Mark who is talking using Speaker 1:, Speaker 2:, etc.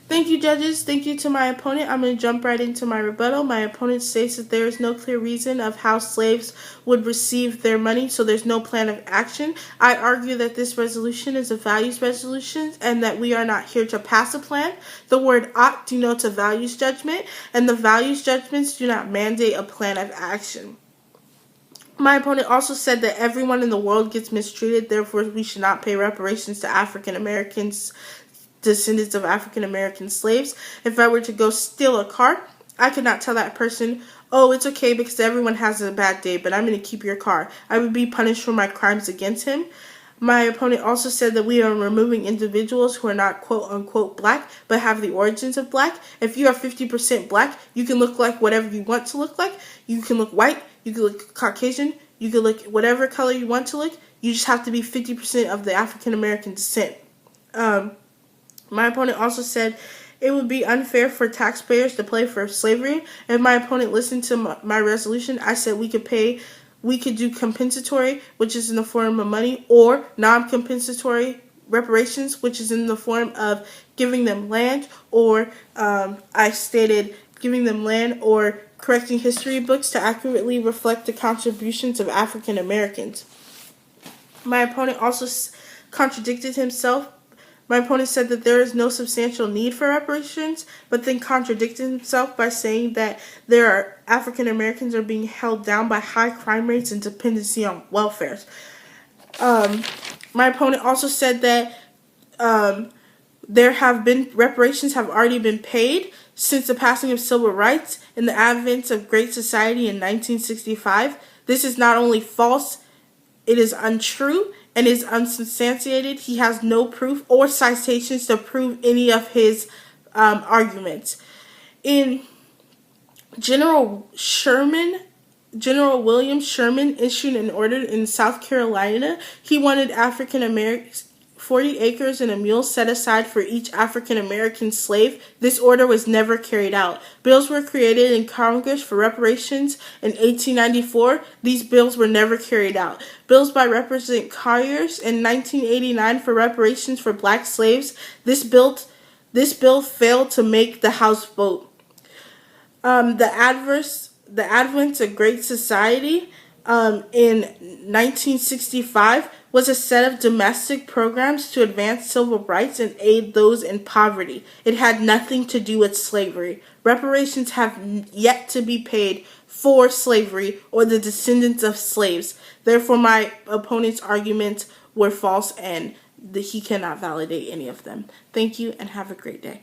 Speaker 1: Thank you, judges. Thank you to my opponent. I'm going to jump right into my rebuttal. My opponent states that there is no clear reason of how slaves would receive their money, so there's no plan of action. I argue that this resolution is a values resolution and that we are not here to pass a plan. The word ought denotes a values judgment, and the values judgments do not mandate a plan of action. My opponent also said that everyone in the world gets mistreated, therefore we should not pay reparations to African Americans, descendants of African American slaves. If I were to go steal a car, I could not tell that person, oh, it's okay because everyone has a bad day, but I'm going to keep your car. I would be punished for my crimes against him. My opponent also said that we are removing individuals who are not quote-unquote black, but have the origins of black. If you are 50% black, you can look like whatever you want to look like. You can look white, you can look Caucasian, you can look whatever color you want to look. You just have to be 50% of the African American descent. My opponent also said it would be unfair for taxpayers to pay for slavery. If my opponent listened to my resolution, I said we could do compensatory, which is in the form of money, or non-compensatory reparations, which is in the form of giving them land, or I stated giving them land or correcting history books to accurately reflect the contributions of African Americans. My opponent also contradicted himself. My opponent said that there is no substantial need for reparations, but then contradicted himself by saying that there are African Americans are being held down by high crime rates and dependency on welfare. My opponent also said that reparations have already been paid since the passing of civil rights and the advent of Great Society in 1965. This is not only false, it is untrue and is unsubstantiated. He has no proof or citations to prove any of his arguments. In General William Sherman issued an order in South Carolina. He wanted African Americans 40 acres and a mule set aside for each African American slave. This order was never carried out. Bills were created in Congress for reparations in 1894. These bills were never carried out. Bills by Representative Conyers in 1989 for reparations for black slaves. This bill failed to make the House vote. The advent of Great Society in 1965 was a set of domestic programs to advance civil rights and aid those in poverty. It had nothing to do with slavery. Reparations have yet to be paid for slavery or the descendants of slaves. Therefore, my opponent's arguments were false and he cannot validate any of them. Thank you and have a great day.